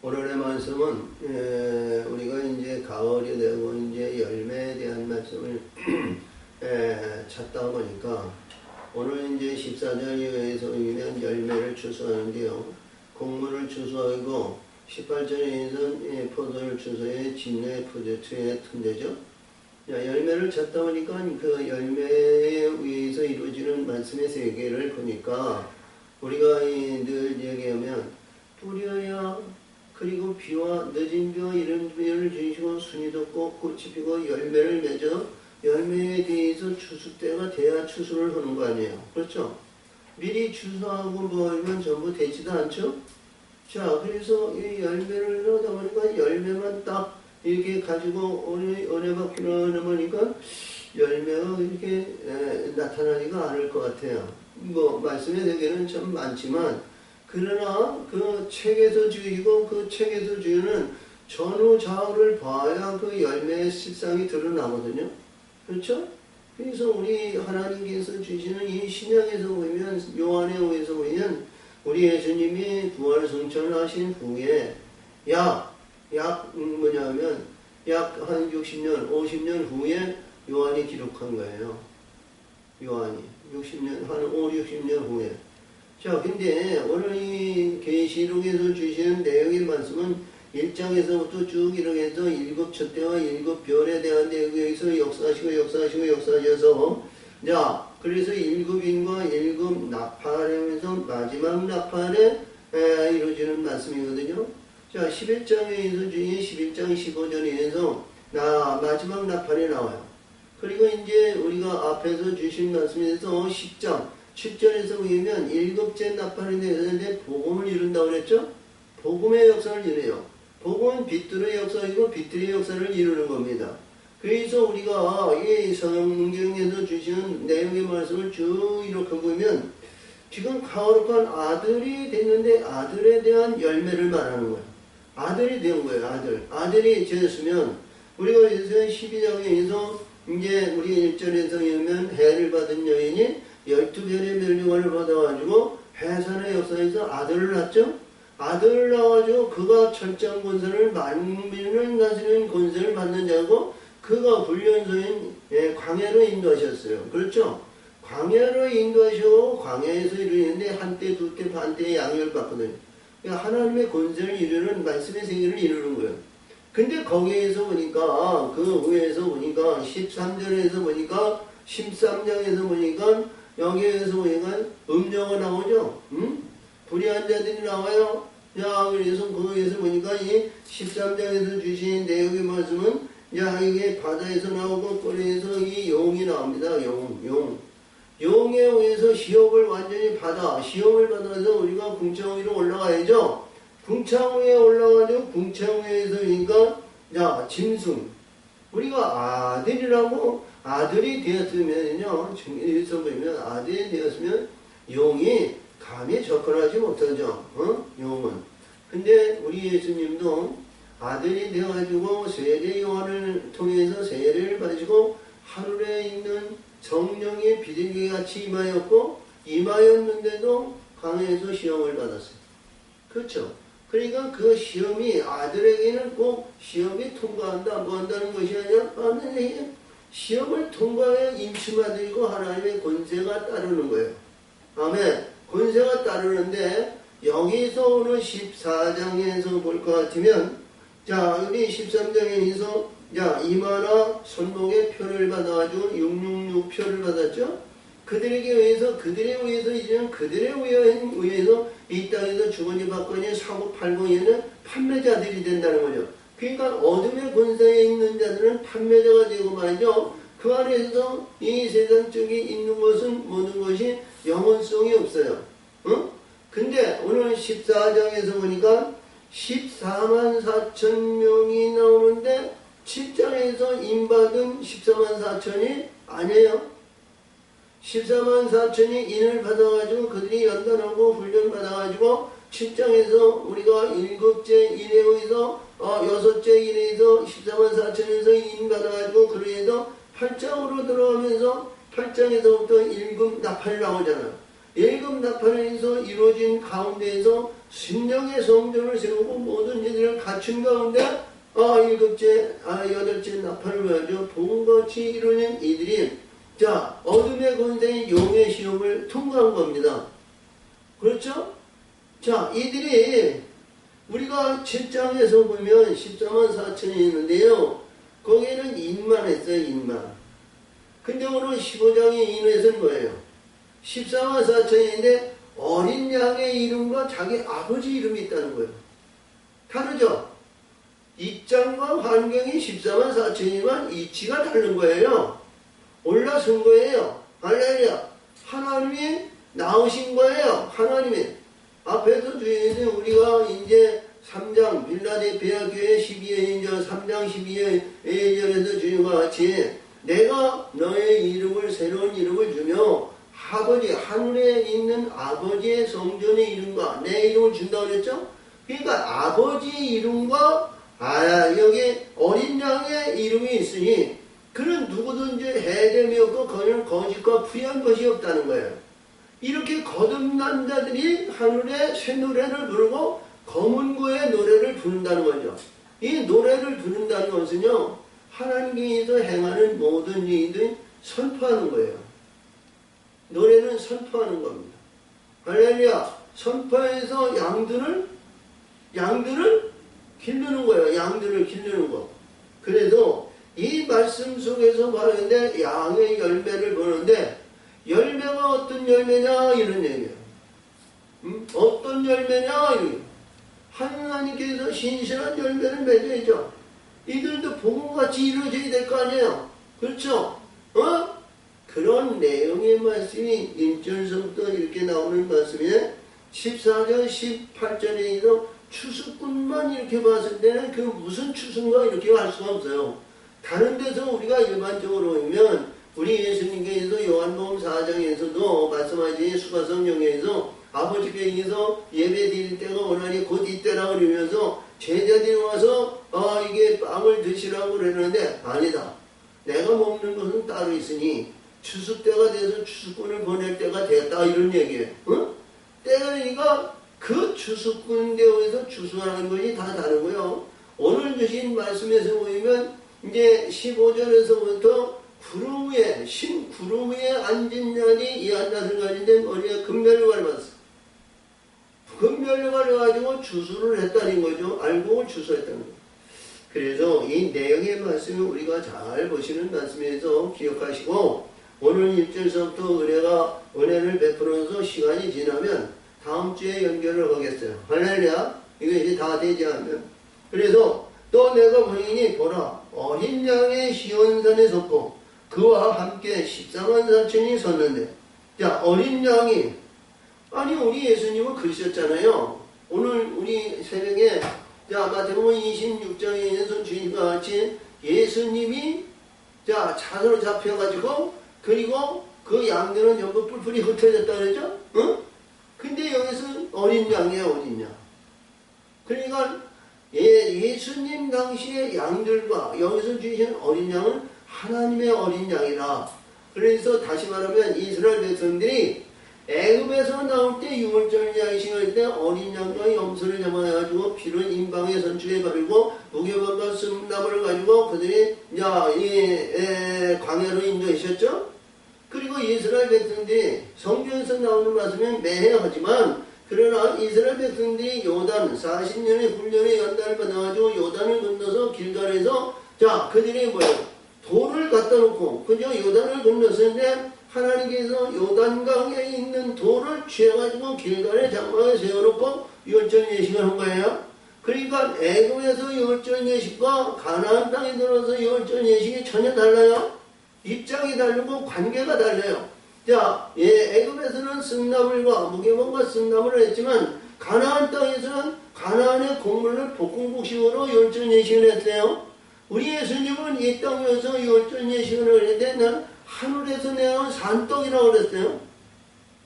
오늘의 말씀은 우리가 이제 가을이 되고 이제 열매에 대한 말씀을 찾다 보니까 오늘 이제 14절에 의해서 열매를 추수하는데요. 곡물을 추수하고 18절에서 포도를 추수해 진내 포도주의 틈되죠. 열매를 찾다 보니까 그 열매에 의해서 이루어지는 말씀의 세계를 보니까 우리가 늘 얘기하면 뿌려야 그리고 비와 늦은 비와 이런 비를 주시고 순이 돋고 꽃이 피고 열매를 맺어 열매에 대해서 추수 때가 돼야 추수를 하는 거 아니에요. 그렇죠? 미리 추수하고 뭐면 전부 되지도 않죠? 자, 그래서 이 열매를 넣다 보니까 열매만 딱 이렇게 가지고 은혜받기로 하니까 열매가 이렇게 나타나지가 않을 것 같아요. 뭐 말씀의 세계는 참 많지만 그러나 그 책에서 주이고 그 책에서 주는 전후 좌우를 봐야 그 열매의 실상이 드러나거든요. 그렇죠? 그래서 우리 하나님께서 주시는 이 신약에서 보면 요한에 의해서 보면 우리 예수님이 부활 승천하신 후에 약 뭐냐면 약 한 60년, 50년 후에 요한이 기록한 거예요. 요한이 60년, 한 5, 60년 후에. 자, 근데 오늘 이 계시록에서 주시는 내용의 말씀은 1장에서부터 쭉 이렇게 해서 7촛대와 7별에 대한 내용에서 역사하셔서 자, 그래서 7인과 7나팔 하면서 마지막 나팔에 이루어지는 말씀이거든요. 자, 11장에서 주신 11장 15절에서 마지막 나팔이 나와요. 그리고 이제 우리가 앞에서 주신 말씀에서 10장 7절에서 보면 7째 나팔이 되는데 복음을 이룬다고 그랬죠? 복음의 역사를 이루어요. 복음은 빛들의 역사이고 빛들의 역사를 이루는 겁니다. 그래서 우리가 이 성경에서 주시는 내용의 말씀을 쭉 이렇게 보면 지금 거룩한 아들이 됐는데 아들에 대한 열매를 말하는 거예요. 아들이 된 거예요. 아들이 되었으면 우리가 이제 12장에서 이제 우리 1절에서 보면 해를 받은 여인이 12별의 멸류관을 받아가지고 해산의 역사에서 아들을 낳죠. 아들을 낳아가지고 그가 철장 권세를 만민을 다스리는 권세를 받는 자고 그가 훈련소인 광야로 인도하셨어요. 그렇죠? 광야로 인도하시고 광야에서 이루는데 한때 두때 반때 양육을 받거든요. 그러니까 하나님의 권세를 이루는 말씀의 세계를 이루는 거예요. 근데 거기에서 보니까 그 후에서 보니까 13절에서 보니까 13장에서 보니까 여기에서 보니까 음녀가 나오죠. 불의한 자들이 나와요. 자, 그래서 거기에서 보니까 이 13장에서 주신 내용의 말씀은 야, 이게 바다에서 나오고 꼬리에서 이 용이 나옵니다. 용에 의해서 시험을 완전히 시험을 받아서 우리가 궁창 위로 올라가야죠. 궁창 위에 올라가지고 궁창 위에서 그러니까 야, 짐승. 우리가 아들이 되었으면요. 여기서 보면 아들이 되었으면 용이 감히 접근하지 못하죠. 용은. 근데 우리 예수님도 아들이 되어가지고 세례 요한을 통해서 세례를 받으시고 하늘에 있는 성령의 비둘기 같이 임하였는데도 강에서 시험을 받았어요. 그렇죠? 그러니까 그 시험이 아들에게는 꼭 시험이 통과한다 뭐 한다는 것이 아니라 시험을 통과해 임침받으리고 하나님의 권세가 따르는 거예요. 아멘. 권세가 따르는데 여기서 오늘 14장에서 볼 것 같으면 자, 우리 13장에서 이마나 손목에 표를 받아가지고 666표를 받았죠. 그들에 의해서 이제는 그들에 의해서 이 땅에서 주거니 받거니 사고 팔고 얘는 판매자들이 된다는 거죠. 그러니까 어둠의 권세에 있는 자들은 판매자가 되고 말이죠. 그 안에서 이 세상적이 있는 것은 모든 것이 영원성이 없어요. 근데 오늘 14장에서 보니까 14만 4천 명이 나오는데 7장에서 인받은 14만 4천이 아니에요. 14만 4천이 인을 받아가지고 그들이 연단하고 훈련 받아가지고 7장에서 우리가 7째 인에 의해서 6째 인에 의해서 14만 4천에서 인 받아가지고 그래서 8장으로 들어가면서 8장에서부터 1급 나팔이 나오잖아요. 1급 나팔에서 이루어진 가운데에서 신령의 성전을 세우고 모든 이들을 갖춘 가운데 여덟째 나팔을 가지고 본같이 이루는 이들이 어둠의 권세인 용의 시험을 통과한 겁니다. 그렇죠? 이들이 우리가 7장에서 보면 14만 4천이 있는데요. 거기에는 인만 했어요. 인만. 근데 오늘 15장의 인에서는 뭐예요? 14만 4천인데 어린 양의 이름과 자기 아버지 이름이 있다는 거예요. 다르죠? 입장과 환경이 14만 4천이지만 이치가 다른 거예요. 올라선 거예요. 할렐루야. 하나님이 나오신 거예요. 하나님이. 앞에서 주인은 우리가 이제 3장 빌라델피아 교회 12회 3장 12회 1절에서 주인과 같이 내가 너의 이름을 새로운 이름을 주며 아버지 하늘에 있는 아버지의 성전의 이름과 내 이름을 준다고 그랬죠? 그러니까 아버지 이름과 여기 어린 양의 이름이 있으니 그는 누구든지 해됨이 없고 그는 거짓과 부유한 것이 없다는 거예요. 이렇게 거듭난 자들이 하늘의 새 노래를 부르고 검은고의 노래를 부른다는 거죠. 이 노래를 부른다는 것은요, 하나님께서 행하는 모든 일들이 선포하는 거예요. 노래는 선포하는 겁니다. 할렐루야. 선포해서 양들을 기르는 거예요. 양들을 기르는 거. 그래서 이 말씀 속에서 말하는데 양의 열매를 보는데 열매가 어떤 열매냐 이런 얘기예요. 어떤 열매냐 이런. 하나님께서 신실한 열매를 맺어야죠. 이들도 복음같이 이루어져야 될 거 아니에요. 그렇죠? 그런 내용의 말씀이 1절서부터 이렇게 나오는 말씀에 14절 18절에 추수꾼만 이렇게 봤을 때는 그 무슨 추수인가 이렇게 할 수가 없어요. 다른 데서 우리가 일반적으로 보면 우리 예수님께서 요한복음 4장에서도 말씀하신 수가성경에서 아버지께 의해서 예배 드릴 때가 오나니 곧 이때라고 그러면서 제자들이 와서 이게 빵을 드시라고 그러는데 아니다. 내가 먹는 것은 따로 있으니 추수 때가 돼서 추수꾼을 보낼 때가 됐다 이런 얘기예요. 때가 되니까 그 추수꾼 대우에서 추수하는 것이 다 다르고요. 오늘 주신 말씀에서 보이면 이제 15절에서부터 구름 위에 구름 위에 앉은 자니 이 한낮을 가진데 머리에 금멸류관을 받았어. 금멸류관을 가지고 추수를 했다는 거죠. 알고 추수했다는 거죠. 그래서 이 내용의 말씀을 우리가 잘 보시는 말씀에서 기억하시고 오늘 1절서부터 은혜를 베풀어서 시간이 지나면 다음 주에 연결을 하겠어요. 할렐루야. 이거 이제 다 되지 않으면. 그래서 또 내가 보니 보라 어린 양의 시온산에 섰고 그와 함께 14만 4천이 섰는데 어린 양이 우리 예수님은 그러셨잖아요. 오늘 우리 새벽에 마태복음 26장에서 주님과 같이 예수님이 자서로 잡혀가지고 그리고 그 양들은 전부 뿔뿔이 흩어졌다 그러죠? 근데 여기서 어린 양이에요. 어린 양. 그러니까 예수님 당시의 양들과 여기서 주신 어린 양은 하나님의 어린 양이라. 그래서 다시 말하면 이스라엘 백성들이 애굽에서 나올 때 유월절 양식할 때 어린 양과 염소를 잡아가지고 피를 임방의 선축에 바르고 무교반과 쓴나무를 가지고 그들이 광야로 인도하셨죠. 그리고 이스라엘 백성들이 성경에서 나오는 말씀은 매해 하지만 그러나 이스라엘 백성들이 요단 40년의 훈련의 연단을 받아가지고 요단을 건너서 길갈에서 그들이 돌을 갖다 놓고 그저 요단을 건넜었는데 하나님께서 요단강에 있는 돌을 취해가지고 길갈에 장막에 세워놓고 유월절 예식을 한 거예요. 그러니까 애굽에서 유월절 예식과 가나안 땅에 들어서 유월절 예식이 전혀 달라요. 입장이 다르고 관계가 달라요. 애굽에서는 쓴나물과 무교본과 쓴나물을 했지만 가나안 땅에서는 가나안의 곡물을 볶음국식으로 유월절 예식을 했어요. 우리 예수님은 이 땅에서 유월절 예식을 했는데 하늘에서 내려온 산떡이라고 그랬어요.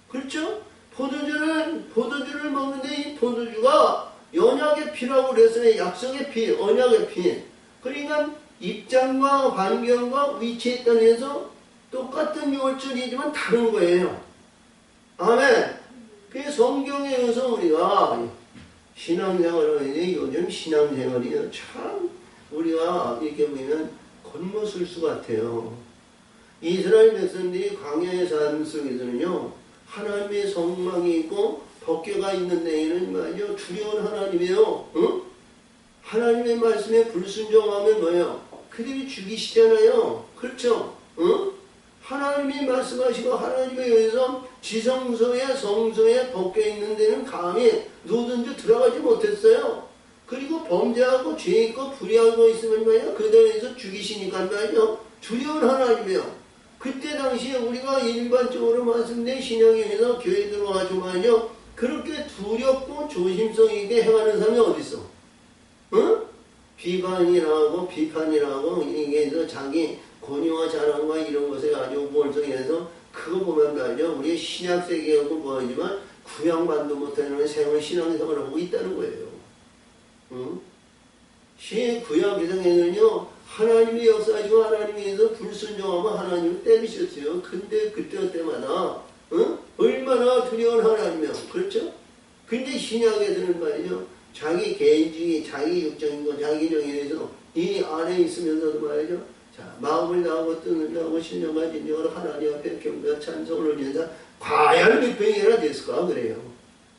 그렇죠? 포도주를 먹는데 이 포도주가 언약의 피라고 그랬어요. 약속의 피, 언약의 피. 그러니까 입장과 환경과 위치에 따라서 똑같은 유월절이지만 다른 거예요. 아멘. 그 성경에 의해서 우리가 신앙생활은 요즘 신앙생활이요. 참 우리가 이렇게 보면 겉모술수 같아요. 이스라엘 백성들이 광야의 삶 속에서는요. 하나님의 성망이 있고 법궤가 있는 데에는 말이죠. 두려운 하나님이에요. 응? 하나님의 말씀에 불순종하면 뭐예요? 그들이 죽이시잖아요. 그렇죠? 응? 하나님이 말씀하시고 하나님에 의해서 지성소에 성소에 법궤 있는 데는 감히 누구든지 들어가지 못했어요. 그리고 범죄하고 죄 있고 불의하고 있으면 말이야 그 대에서 죽이시니까 말이죠. 두려운 하나님이에요. 그때 당시에 우리가 일반적으로 말씀드린 신앙에 의해서 교회 들어가지고 말이죠. 그렇게 두렵고 조심성 있게 행하는 사람이 어디 있어? 응? 비관이라고 비판이라고 이게 자기 권위와 자랑과 이런 것에 아주 몰성해서 그거 보면 말이죠. 우리의 신약 세계하고 보이지만 구약만도 못하는 생을 신앙생활을 하고 있다는 거예요. 응? 구약 세상에는요. 하나님이 역사하시고 하나님께서 불순종하면 하나님을 때리셨어요. 근데 그때마다 얼마나 두려운 하나님이야. 그렇죠? 근데 신약에서는 말이죠. 자기 개인주의, 자기 육적인 거, 자기 정의에서 이 안에 있으면서도 말이죠. 자, 마음을 나오고 뜻을 나오고 신령과 진정으로 하나님 앞에 경배와 찬송을 올리는 과연 몇 병이나 됐을까 그래요.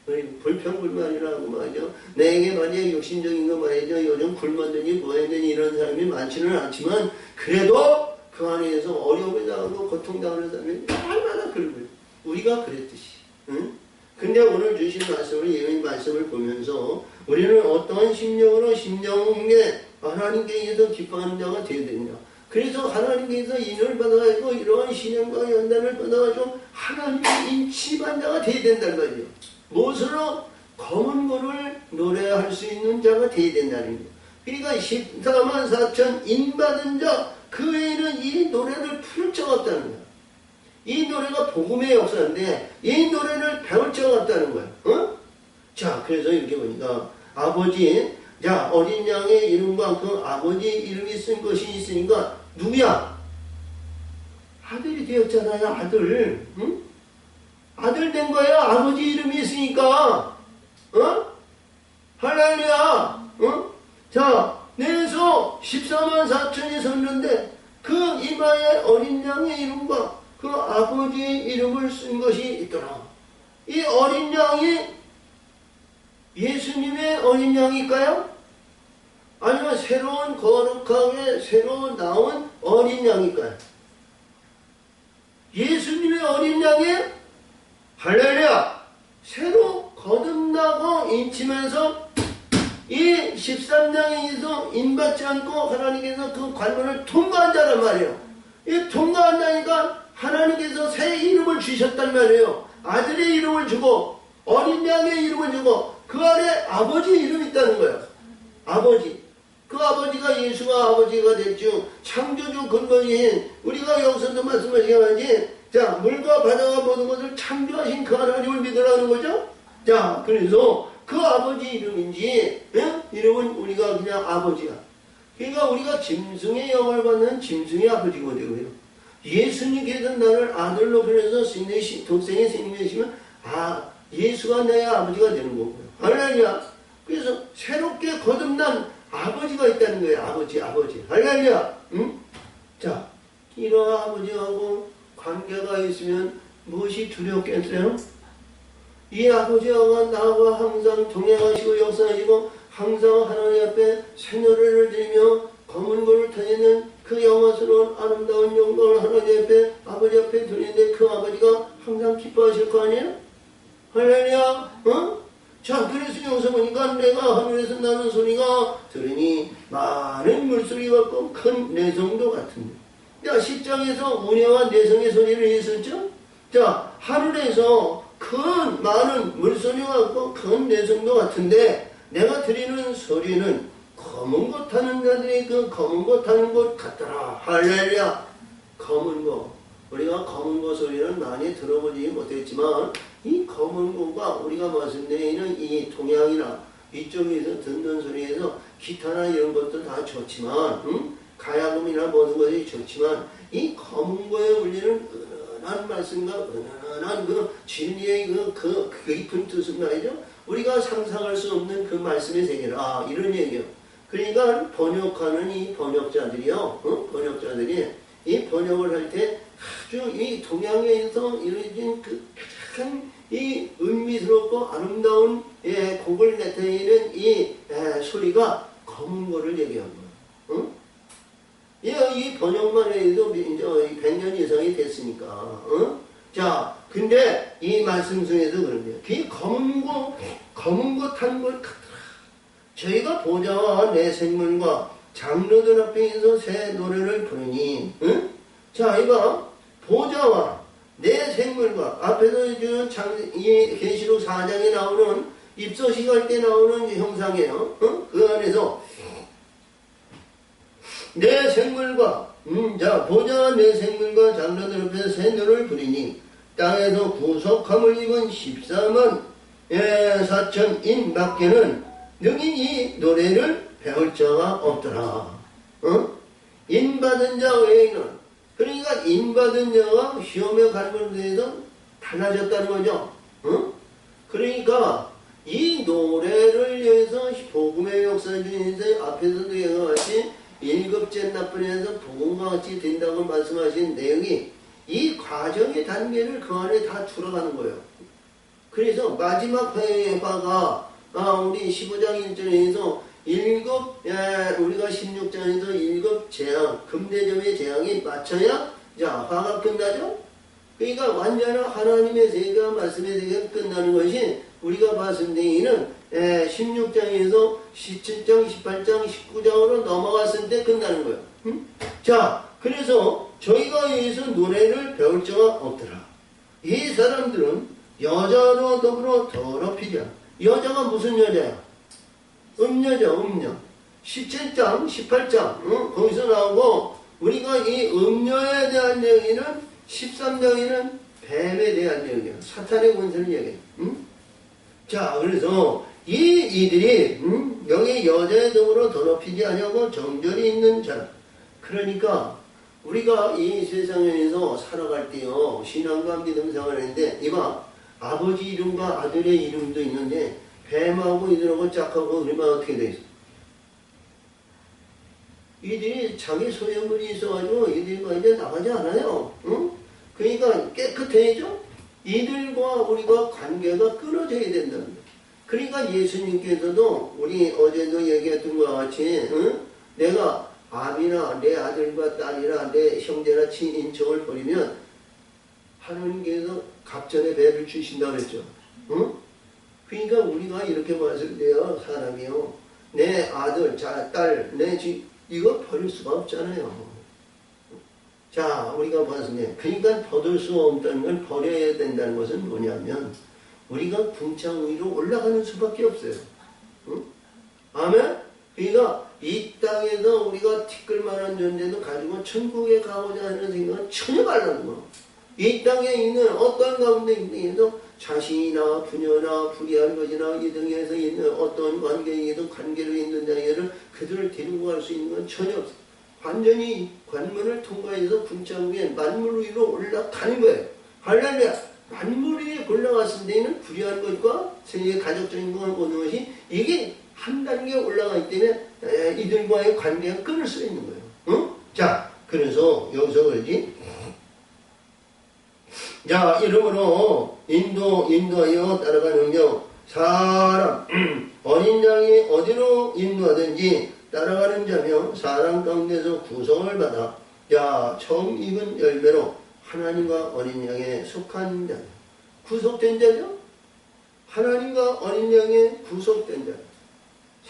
불평불만이라고 말이죠. 내게 만약에 육신적인 거 말이죠. 요즘 굶었더니 뭐했더니 이런 사람이 많지는 않지만 그래도 그 안에서 어려움을 당하고 고통당하는 사람이 얼마나 그런 거예요. 우리가 그랬듯이. 응? 근데 오늘 주신 말씀을 예언의 말씀을 보면서 우리는 어떠한 심령으로 심령에 하나님께서 기뻐하는 자가 되어야 되느냐. 그래서 하나님께서 인을 받아가지고 이러한 신앙과 연단을 받아가지고 하나님의 인치반 자가 되어야 된단 말이에요. 무엇으로? 검은 거를 노래할 수 있는 자가 되어야 된다는 거예요. 그러니까 14만 4천 인받은 자, 그 외에는 이 노래를 풀 적 없다는 거예요. 이 노래가 복음의 역사인데 이 노래를 배울 적 없다는 거예요. 어? 자, 그래서 이렇게 보니까 아버지, 자, 어린 양의 이름과 그 아버지 이름이 쓴 것이 있으니까 누구야? 아들이 되었잖아요. 아들. 응? 아들 된 거예요. 아버지 이름이 있으니까. 어? 할렐루야. 어? 자, 내에서 14만 4천이 섰는데 그 이마에 어린 양의 이름과 그 아버지 이름을 쓴 것이 있더라. 이 어린 양이 예수님의 어린 양일까요? 아니면 새로운 거룩하게 새로 나온 어린 양일까요? 예수님의 어린 양이 할렐루야! 새로 거듭나고 인치면서 이 13장에서 인받지 않고 하나님께서 그 관문을 통과한 자란 말이에요. 이 통과한 자니까 하나님께서 새 이름을 주셨단 말이에요. 아들의 이름을 주고 어린 양의 이름을 주고 그 안에 아버지 이름이 있다는 거예요. 아버지. 그 아버지가 예수가 아버지가 됐죠. 창조주 근본인 우리가 여기서도 말씀하시겠지. 자, 물과 바다가 모든 것을 창조하신 그 하나님을 믿으라는 거죠. 자, 그래서 그 아버지 이름인지 이름은 우리가 그냥 아버지야. 그러니까 우리가 짐승의 영을 받는 짐승의 아버지거든요. 예수님께서 나를 아들로 그래서 독생의 생명이시면 예수가 내 아버지가 되는 거고요. 할렐루야. 그래서 새롭게 거듭난 아버지가 있다는 거예요. 아버지. 할렐루야. 응? 자, 이런 아버지하고 관계가 있으면 무엇이 두렵겠어요? 이 아버지가 나와 항상 동행하시고 역사하시고 항상 하나님 앞에 새 노래를 들으며 검은 고를 타는 그 영화스러운 아름다운 영광을 하나님 앞에 아버지 앞에 드리는데 그 아버지가 항상 기뻐하실 거 아니에요? 할렐루야. 어? 자, 그래서 여기서 보니까 내가 하늘에서 나는 소리가 들으니 많은 물소리 같고 큰 내성도 같은데. 자, 10장에서 운해와 내성의 소리를 했었죠? 자, 하늘에서 큰 많은 물소리 같고 큰 내성도 같은데 내가 드리는 소리는 검은 것 타는 자들이 그 검은 것 타는 것 같더라. 할렐루야. 검은 것. 우리가 검은 것 소리는 많이 들어보지 못했지만 이 검은 것과 우리가 말씀드리는 이 동양이나 이쪽에서 듣는 소리에서 기타나 이런 것도 다 좋지만 가야금이나 모든 것이 좋지만 이 검은 거에 울리는 은은한 말씀과 은은한 그 진리의 그 깊은 뜻은 말이죠. 우리가 상상할 수 없는 그 말씀의 세계라 이런 얘기예요. 그러니까 번역하는 이 번역자들이요, 번역자들이 이 번역을 할 때 아주 이 동양에서 이루어진 그 가장 이 은미스럽고 아름다운 곡을 나타내는 이 소리가 검은 거를 얘기한 거예요. 이 번역만 해도 이제 100년 이상이 됐으니까. 자, 근데 이 말씀 중에서 그런데요. 그 검은 것 한 걸 저희가 보좌와 내 생물과 장로들 앞에서 새 노래를 부르니, 자, 이거 보좌와 내 생물과 앞에서 주는 이 계시록 4장에 나오는 입소식 할 때 나오는 형상이에요. 그 안에서 내 생물과 자 보좌와 내 생물과 장로들 앞에서 새 노래를 부르니 땅에서 구속함을 입은 14만 4천인 밖에는 능히 이 노래를 배울 자가 없더라. 인받은 자 외에는, 그러니까 인받은 자가 시험에 가는 것에 대해서 달라졌다는 거죠. 그러니까 이 노래를 위해서 복음의 역사 중에서 앞에서도 얘기했듯이 1급제 나쁜에서 복음과 같이 된다고 말씀하신 내용이 이 과정의 단계를 그 안에 다 들어가는 거예요. 그래서 마지막 회화가 우리 15장 1절에서 1급, 우리가 16장에서 1급 재앙, 금대접의 재앙이 맞춰야, 자, 화가 끝나죠? 그러니까 완전한 하나님의 세계와 말씀의 세계가 끝나는 것이 우리가 봤을 때에는 16장에서 17장, 18장, 19장으로 넘어갔을 때 끝나는 거예요. 자, 그래서 저희가 여기서 노래를 배울 자가 없더라. 이 사람들은 여자로 더불어 더럽히자. 여자가 무슨 여자야? 음녀죠, 음녀. 17장, 18장, 거기서 나오고, 우리가 이 음녀에 대한 얘기는 13장에는 뱀에 대한 얘기야. 사탄의 권세를 얘기해. 자, 그래서 이들이 여기 여자에 더불어 더럽히지 아니하고 정절이 있는 자라. 그러니까 우리가 이 세상에서 살아갈 때요, 신앙과 믿음 생활을 하는데, 이봐, 아버지 이름과 아들의 이름도 있는데 뱀하고 이들하고 짝하고 그러면 어떻게 돼 있어? 이들이 자기 소유물이 있어가지고 이들과 이제 나가지 않아요. 그러니까 깨끗해야죠. 이들과 우리가 관계가 끊어져야 된다는 거예요. 그러니까 예수님께서도 우리 어제도 얘기했던 것과 같이 내가 아비나 내 아들과 딸이나 내 형제나 친인척을 버리면 하나님께서 갑전의 배를 주신다고 그랬죠. 그러니까 우리가 이렇게 봤을 때요, 사람이요, 내 아들, 딸, 이거 버릴 수가 없잖아요. 자, 우리가 봤을 때, 그러니까 버릴 수 없다는 걸 버려야 된다는 것은 뭐냐면, 우리가 궁창 위로 올라가는 수밖에 없어요. 아멘? 그러니까 이 땅에서 우리가 티끌만한 존재도 가지고 천국에 가고자 하는 생각은 전혀 말라는 거예요. 이 땅에 있는 어떤 가운데 있는 자신이나 부녀나 불의한 것이나 이 등에서 있는 어떤 관계에도 관계로 있는 자에게는 그들을 데리고 갈 수 있는 건 전혀 없어요. 완전히 관문을 통과해서 궁창국에 만물 위로 올라가는 거예요. 할렐루야! 만물 위에 올라갔을 때는 불의한 것과 세계 가족적인 걸 보는 것이 이게 한 단계 올라가기 때문에 이들과의 관계가 끊을 수 있는 거예요. 자, 그래서 여기서 그러지. 자, 이러므로 인도하여 따라가는겨 사람 어린 양이 어디로 인도하든지 따라가는 자며 사람 가운데서 구성을 받아 자 처음 익은 열매로 하나님과 어린 양에 속한 자, 구속된 자죠. 하나님과 어린 양에 구속된 자.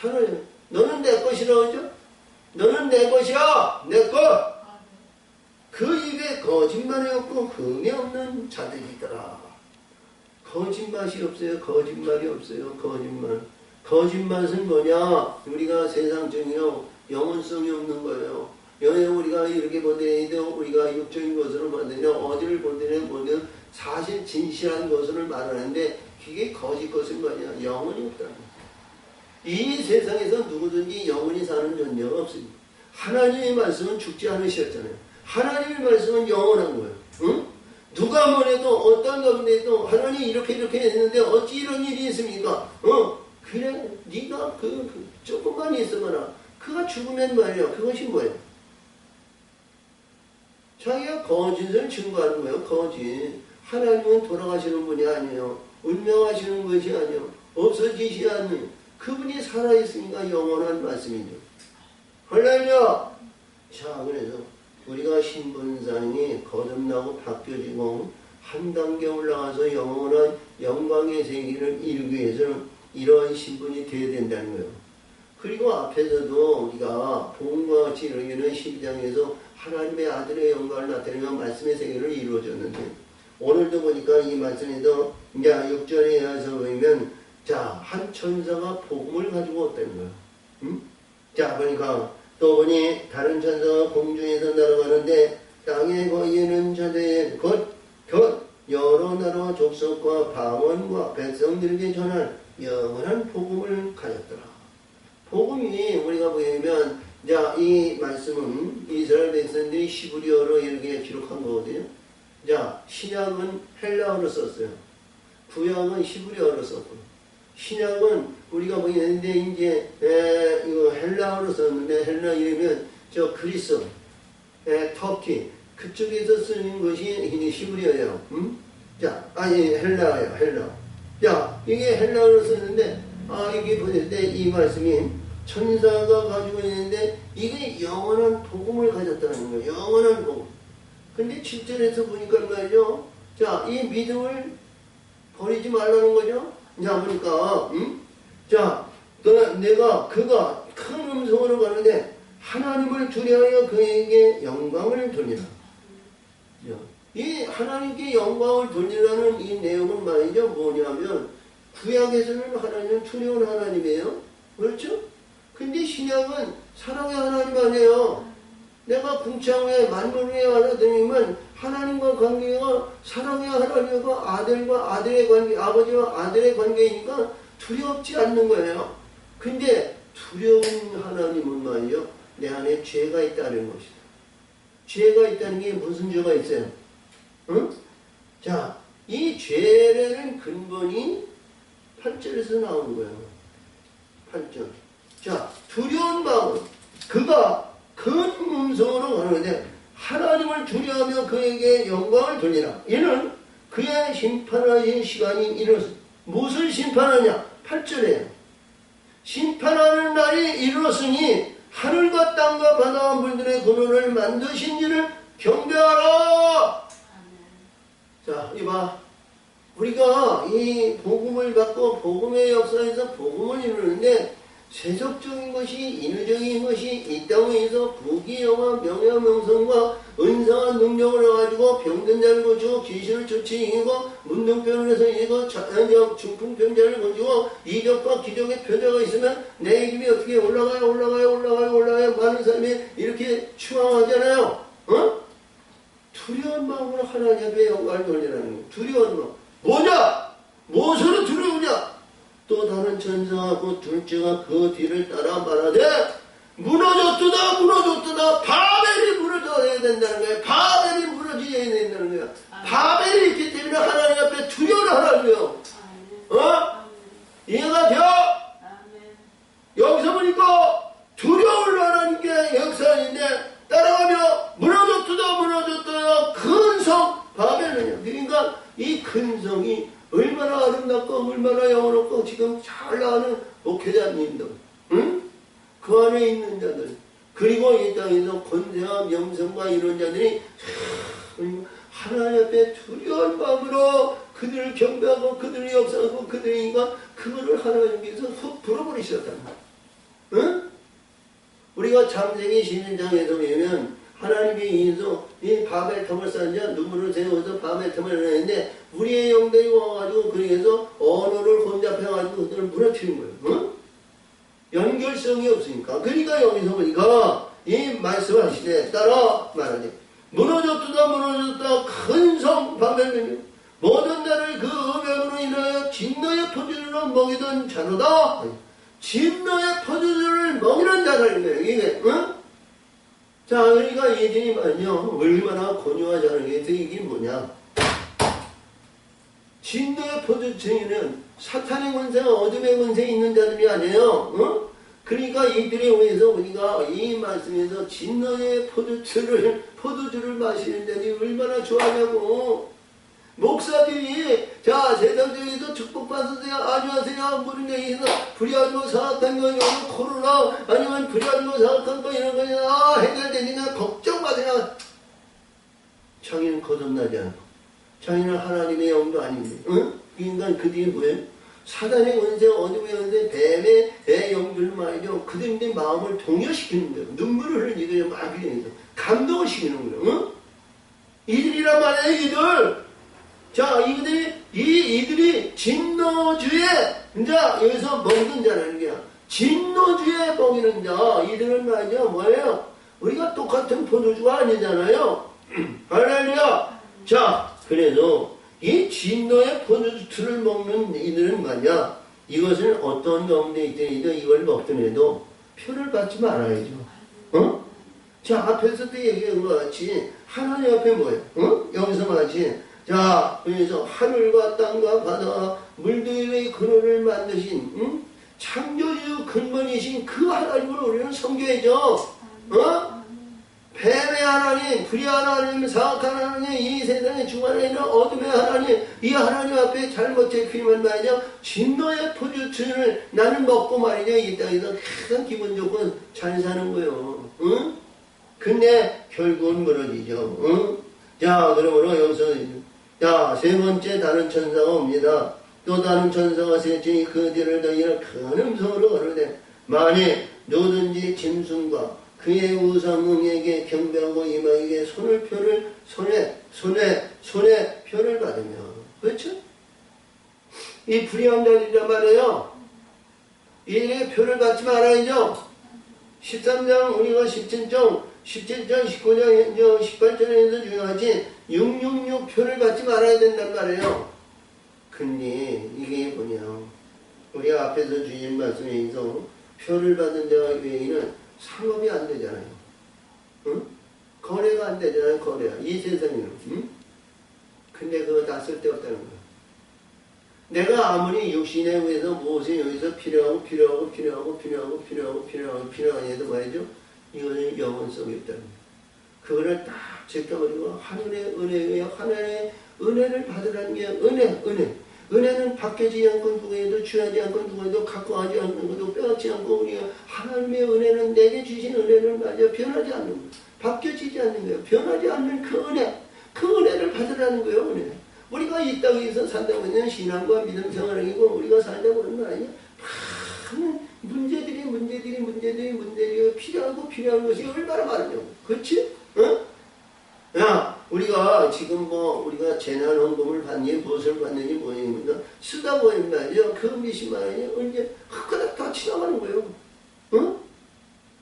사랑해요. 너는 내 것이라고 하죠. 너는 내 것이야. 내 것. 그 입에 거짓말이 없고 흠이 없는 자들이더라. 거짓말이 없어요. 거짓말이 없어요. 거짓말. 거짓말은 뭐냐? 우리가 세상적이요 영혼성이 없는 거예요. 우리가 이렇게 보더라도 우리가 육적인 것으로 만드냐 어디를 보더라도 뭐든 사실 진실한 것을 말하는데 그게 거짓 것은 뭐냐? 영혼이 없다는 거예요. 이 세상에서 누구든지 영혼이 사는 존재가 없습니다. 하나님의 말씀은 죽지 않으셨잖아요. 하나님의 말씀은 영원한 거예요. 응? 누가 뭐래도 어떤 가운데도 하나님 이렇게 했는데 어찌 이런 일이 있습니까? 그래 네가 조금만 있어봐라. 그가 죽으면 말이야. 그것이 뭐예요? 자기가 거짓을 증거하는 거예요. 거짓. 하나님은 돌아가시는 분이 아니에요. 운명하시는 것이 아니에요. 없어지지 않는 그분이 살아있으니까 영원한 말씀이죠. 할렐루야. 자, 그래서 우리가 신분상이 거듭나고 바뀌어지고 한 단계 올라가서 영원한 영광의 세계를 이루기 위해서는 이러한 신분이 되어야 된다는 거예요. 그리고 앞에서도 우리가 복음과 같이 이루기는 12장에서 하나님의 아들의 영광을 나타내며 말씀의 세계를 이루어졌는데 오늘도 보니까 이 말씀에서 이제 6절에 와서 보면 자, 한 천사가 복음을 가지고 왔다는 거예요. 응? 자, 보니까 또 보니 다른 천사가 공중에서 날아가는데 땅에 거이는 자들 곧 여러 나라 족속과 방언과 백성들에게 전할 영원한 복음을 가졌더라. 복음이 우리가 보면 자, 이 말씀은 이스라엘 백성들이 히브리어로 이렇게 기록한 거거든요. 자, 신약은 헬라어로 썼어요. 구약은 히브리어로 썼고 신약은 우리가 보이는데 이제 이거 헬라어로 썼는데 헬라 이러면 저 그리스, 터키 그쪽에서 쓰는 것이 히브리어예요. 자, 아니 헬라어예요. 헬라. 자, 이게 헬라어로 썼는데 이게 보실 때 이 말씀이 천사가 가지고 있는데 이게 영원한 복음을 가졌다는 거예요. 영원한 복음. 근데 7절에서 보니까 말이죠. 자, 이 믿음을 버리지 말라는 거죠. 자, 보니까, 자, 그가 큰 음성으로 가는데, 하나님을 두려하여 그에게 영광을 돌리라. 이 하나님께 영광을 돌리라는 이 내용은 말이죠. 뭐냐면, 구약에서는 하나님은 두려운 하나님이에요. 그렇죠? 근데 신약은 사랑의 하나님 아니에요. 내가 궁창후에 만물의 하나님이면 하나님과 관계가 사랑의 하나님과 아들과 아들의 관계, 아버지와 아들의 관계이니까 두렵지 않는 거예요. 근데 두려운 하나님은 말이죠. 내 안에 죄가 있다는 것이다. 죄가 있다는 게 무슨 죄가 있어요? 응? 자, 이 죄라는 근본이 8절에서 나오는 거예요. 8절. 자, 두려운 마음은 그가 큰 음성으로 가는데 하나님을 두려워하며 그에게 영광을 돌리라. 이는 그의 심판하신 시간이 이르렀어. 무슨 심판하냐? 8절에요. 심판하는 날이 이르렀으니 하늘과 땅과 바다와 물들의 근원을 만드신 이를 경배하라. 자, 이봐. 우리가 이 복음을 받고 복음의 역사에서 복음을 이루는데 세속적인 것이 인위적인 것이 이 땅에서 부귀영화 명예명성과 은사와 능력을 가지고 병든 자를 고치고 귀신을 쫓아이기고 문둥병을 해서 이거 중풍병자를 고치고 이적과 기적의 표자가 있으면 내 이름이 어떻게 올라가요 많은 사람이 이렇게 추앙하잖아요. 두려운 마음으로 하나님 앞에 영광을 돌리라는 거예요. 두려운 마음. 뭐냐? 무엇으로 두려우냐? 또 다른 천사가 그 둘째가 그 뒤를 따라 말하되 무너졌도다 바벨이 무너져야 된다는 거예요. 바벨이 무너져야 된다는 거예요. 바벨이 있기 때문에 하나님 앞에 두려워를 하라는 거예요. 이해가 돼요? 여기서 보니까 두려움을 하라는 게 역사인데 따라가며 무너졌도다 큰 성 바벨이냐. 그러니까 이 큰 성이 얼마나 아름답고 얼마나 영원하고 지금 잘 나가는 목회자님들, 응? 그 안에 있는 자들, 그리고 이 땅에서 권세와 명성과 이런 자들이 하나님 앞에 두려운 마음으로 그들을 경배하고 그들을 역사하고 그들이니까 그거를 하나님께서 훅 불어버리셨단 말이야. 응? 우리가 창세기 12장에서 보면 하나님이 이에서 이 바벨탑을 쌓자 누구를 세워서 바벨탑을 해냈는데 우리의 영들이 와가지고 그래서 언어를 혼잡해가지고 그들을 무너뜨린 거예요. 응? 연결성이 없으니까. 그러니까 여기서 보니까 이 말씀하시되 따라 말하니 무너졌다 큰 성 바벨론이 모든 나를 그 음행으로 인하여 진노의 포도주를 먹이던 자로다. 진노의 포도주를 먹이는 자라는 거예요. 이게 응? 자, 그러니까 예전이 말이요 얼마나 권유하자는 게 이게 뭐냐? 진노의 포도주에는 사탄의 권세가 어둠의 권세에 있는 자들이 아니에요. 어? 그러니까 이들에 의해서 우리가 이 말씀에서 진노의 포도주를 마시는 자들이 얼마나 좋아하냐고. 목사들이 자 세상적에서 축복받으세요. 안녕하세요. 모르는 얘기에서 불의하고 사악한 거 이런 코로나 아니면 불의하고 사악한 거 이런 거냐 해결되니까 걱정 마세요. 자기는 거듭나지 않고 자기는 하나님의 영도 아닌데 응? 이 인간 그들이 뭐예요? 사단의 권세, 어둠의 권세, 뱀의 영들을 말이죠. 그들의 마음을 동요시키는 거예요. 눈물을 흘리고 막 그러면서 감동을 시키는 거예요. 응? 이들이란 말이에요. 이들. 자, 이들이 진노주에, 이제 여기서 먹는 자라는 게야. 진노주에 먹이는 자. 이들은 말이죠. 뭐예요? 우리가 똑같은 포도주가 아니잖아요. 할렐루야. 자, 그래도 이 진노의 포도주를 먹는 이들은 말이야. 이것은 어떤 가운데 있더라도 이걸 먹더라도 표를 받지 말아야죠. 어? 자, 앞에서도 얘기한 것 같이 하나님 앞에 뭐예요? 어? 여기서 말하지. 자, 그래서 하늘과 땅과 바다, 물들의 근원을 만드신 창조주 근본이신 그 하나님을 우리는 섬겨야죠. 어? 뱀의 하나님, 불의 하나님, 사악한 하나님, 이 세상의 중간에 있는 어둠의 하나님, 이 하나님 앞에 잘못 잡히면 말이죠. 진노의 포도주를 나는 먹고 말이죠. 이 땅에서 가장 기분 좋고 잘 사는 거예요. 응? 근데 결국은 무너지죠. 응? 자, 그러므로 여기서 자, 세 번째 다른 천사가 옵니다. 또 다른 천사가 셋째 그 뒤를 더이는 큰 음성으로 가로되 만일 누구든지 짐승과 그의 우상에게 경배하고 이마에게 손에 표를 받으며 그렇죠? 이 불의한 자들이란 말이에요. 이에 표를 받지 말아야죠. 13장 우리가 17장 19장 18절에서 중요하지 666 표를 받지 말아야 된단 말이에요. 근데 이게 뭐냐, 우리가 앞에서 주신 말씀에서 표를 받은 자 외에는 상업이 안 되잖아요. 응? 거래가 안 되잖아요. 거래가 이 세상에는. 응? 근데 그거 다 쓸데없다는 거야. 내가 아무리 육신에 의해서 무엇이 여기서 필요하고 해도 말이죠. 이거는 영원성이 없다는 거예요. 그거를 딱 제껴버리고 하늘의 은혜에 하늘의 은혜를 받으라는 게 은혜는 바뀌지 않고 누구에도 취하지 않고 누구에도 갖고 가지 않는 것도 빼앗지 않고 우리가 하나님의 은혜는 내게 주신 은혜는 말이야 변하지 않는 거예요. 바뀌어지지 않는 거예요. 변하지 않는 그 은혜를 받으라는 거예요. 은혜. 우리가 이 땅에서 산다 보면 신앙과 믿음 생활이고 우리가 살다 보면 말이야 많은 문제들이 필요한 것이 얼마나 많으냐고. 그렇지? 어? 야, 우리가 지금 우리가 재난헌금을 받니, 무엇을 받느니 뭐냐면 쓰다 보면 말이야 그 몇십만 원이 언제 흑가닥 다 지나가는 거예요. 어?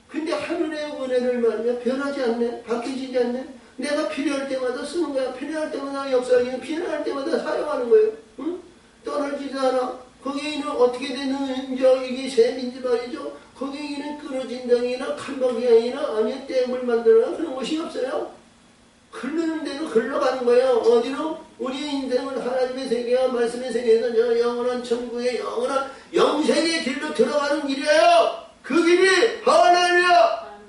근데 하늘의 은혜를 말이야 변하지 않네, 바뀌지 않네. 내가 필요할 때마다 쓰는 거야. 필요할 때마다 역사하기는 필요할 때마다 사용하는 거예요. 응? 떨어지지 않아. 거기에는 어떻게 되는 이게 셈인지 말이죠. 거기에는 끊어진다기나 칼막이나 아니면 댐을 만들어라 그런 것이 없어요. 흐르는 대로 흘러가는 거예요. 어디로? 우리의 인생을 하나님의 세계와 말씀의 세계에서 저 영원한 천국의 영원한 영생의 길로 들어가는 길이에요. 그 길이 하나님이야.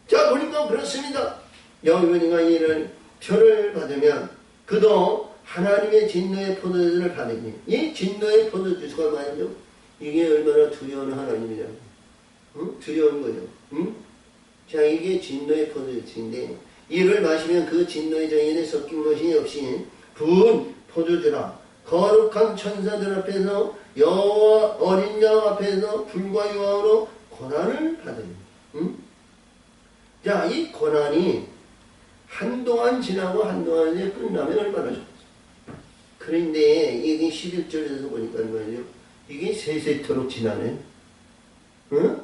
자, 보니까 그렇습니다. 여러분이가 이를 표를 받으면 그도 하나님의 진노의 포도주를 받으니 이 진노의 포도주가 말이죠. 이게 얼마나 두려운 하나님이냐고. 응? 두려운 거죠. 응? 자, 이게 진노의 포도주인데 이를 마시면 그 진노의 정인에 섞인 것이 없이 부은 포도주라. 거룩한 천사들 앞에서 여호와 어린 양 앞에서 불과 유황으로 고난을 받으니. 응? 자, 이 고난이 한동안 지나고 한동안 이제 끝나면 얼마나 좋겠어. 그런데 이게 11절에서 보니까 말이죠. 이게 세세토록 지나네. 응?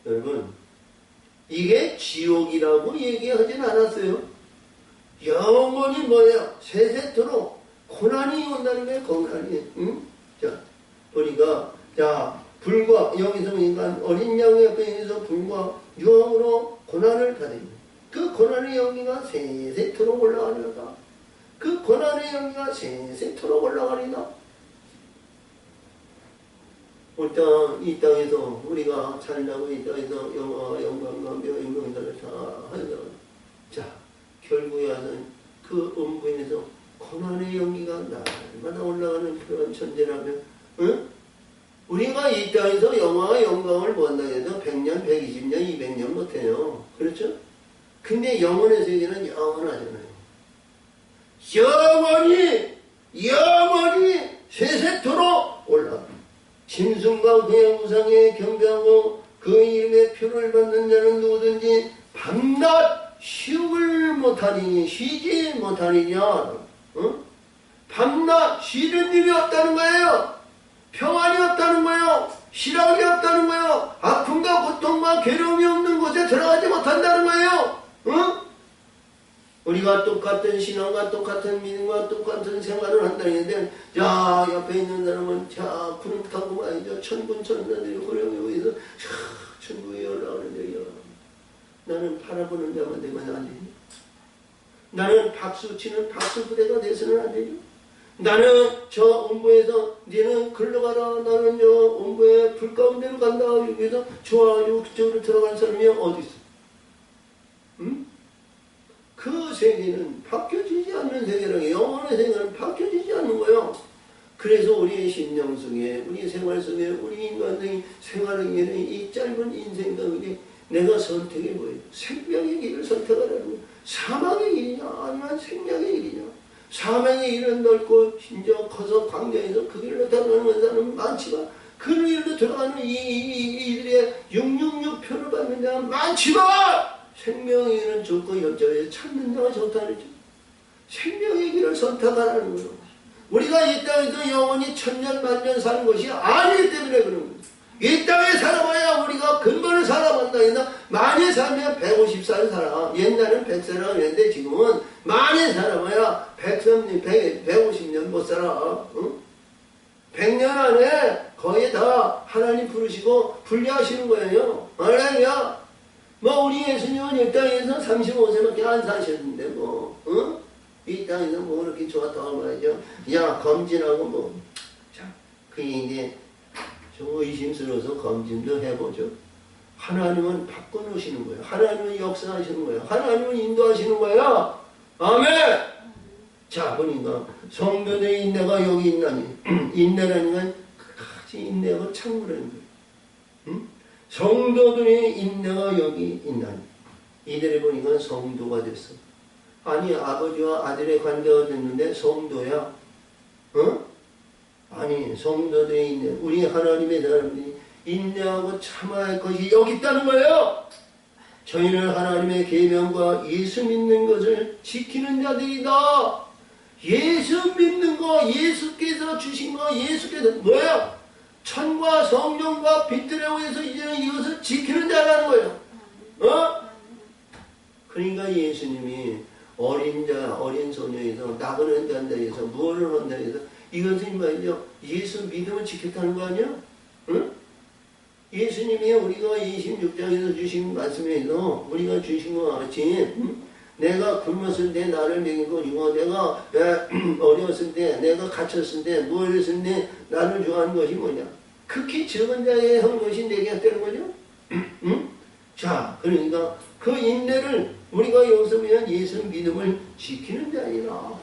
여러분, 이게 지옥이라고 얘기하진 않았어요. 영원히 뭐야? 세세토록 고난이 온다는 거예요. 고난이. 응? 자, 보니까 자, 불과 여기서 보니까 어린 양 옆에서 불과 유황으로 고난을 받으니 그 고난의 영리가 세세토록 올라가려다. 그 고난의 연기가 세세토록 올라가리다. 이 땅에서 우리가 살라고 이 땅에서 영광과 명령들을 다 하자. 자, 결국에 하는 그 음부에서 고난의 연기가 날마다 올라가는 그런 존재라면, 응? 우리가 이 땅에서 영화와 영광을 본다 해도 100년, 120년, 200년 못해요. 그렇죠? 근데 영혼의 세계는 영원하잖아요. 영원히 세세토록 올라가. 짐승과 그의 우상에 경배하고 그 이름의 표를 받는 자는 누구든지 밤낮 쉬지 못하리냐. 어? 밤낮 쉬는 일이 없다는 거예요. 평안이 없다는 거예요. 실학이 없다는 거예요. 아픔과 고통과 괴로움이 없는 곳에 들어가지 못한다는 거예요. 어? 우리가 똑같은 신앙과 똑같은 믿음과 똑같은 생활을 한다는데, 자, 옆에 있는 사람은, 자, 구름 타고 말이죠. 천군천사들이 호령에 의해서, 천국에 올라오는데, 야, 나는 바라보는 자만 되면 안 되지. 나는 박수 치는 박수 부대가 돼서는 안 되죠. 나는 저 음부에서, 니는 글러가라. 나는 저 음부에 불 가운데로 간다. 여기서 좋아가지고 그쪽으로 들어간 사람이 어디 있어? 응? 그 세계는 바뀌어지지 않는 세계라고, 영혼의 세계는 바뀌어지지 않는 거예요. 그래서 우리의 심령 속에, 우리 생활 속에, 우리 인간의 생활에게는 이 짧은 인생 가운데 내가 선택해 보여요. 생명의 길을 선택하라는 거예요. 사망의 길이냐, 아니면 생명의 길이냐. 사망의 길은 넓고, 심지어 커서 광야에서 그 길로 들어가는 사람은 많지만, 그 길로 들어가는 이들의 666표를 받는 자는 많지만, 생명의 길은 좁고 옆자리에 찾는 자가 좋다는 거죠. 생명의 길을 선택하라는 거예요. 우리가 이 땅에서 영원히 천년 만년 사는 것이 아니기 때문에 그런 거예요. 이 땅에 살아봐야 우리가 근본을 살아간다 했나, 많이 살면 150살 살아. 옛날엔 100살이라고 했는데 지금은 많이 살아봐야 150년 못 살아. 응? 100년 안에 거의 다 하나님 부르시고 분리하시는 거예요. 할렐루야. 뭐 우리 예수님은 이 땅에서 35세밖에 안 사셨는데 뭐, 어? 이 땅에서 뭐 그렇게 좋았다고 말이죠. 야, 검진하고 뭐, 자, 그게 이제 좀 의심스러워서 검진도 해보죠. 하나님은 바꿔놓으시는 거예요. 하나님은 역사하시는 거예요. 하나님은 인도하시는 거예요. 아멘! 자, 보니까 성도들의 인내가 여기 있나니, 인내라는 건 끝까지 인내하고 참으라는 거예요. 응? 성도들의 인내가 여기 있나니, 이들이 보니까 성도가 됐어. 아니, 아버지와 아들의 관계가 됐는데 성도야. 어? 아니, 성도들의 인내, 우리 하나님의 사람들이 인내하고 참아야 할 것이 여기 있다는 거예요. 저희는 하나님의 계명과 예수 믿는 것을 지키는 자들이다. 예수 믿는 거, 예수께서 주신 거, 예수께서 뭐예요? 천과 성령과 빛들에 의해서 이제는 이것을 지키는 자라는 거예요. 어? 그러니까 예수님이 어린 소녀에서 나그네 자에서 무엇을 한다 해서 이것은 말이죠. 예수 믿음을 지켰다는 거 아니야? 응? 예수님이 우리가 26장에서 주신 말씀에서 우리가 주신 것 같이, 응? 내가 굶었을 때 나를 먹이고, 내가 어려웠을 때, 내가 갇혔을 때, 뭘 했을 때 나를 좋아하는 것이 뭐냐? 극히 적은 자에 한 것이 내게 했다는 거죠? 응? 자, 그러니까 그 인내를 우리가 여기서 보면 예수 믿음을 지키는 자이라.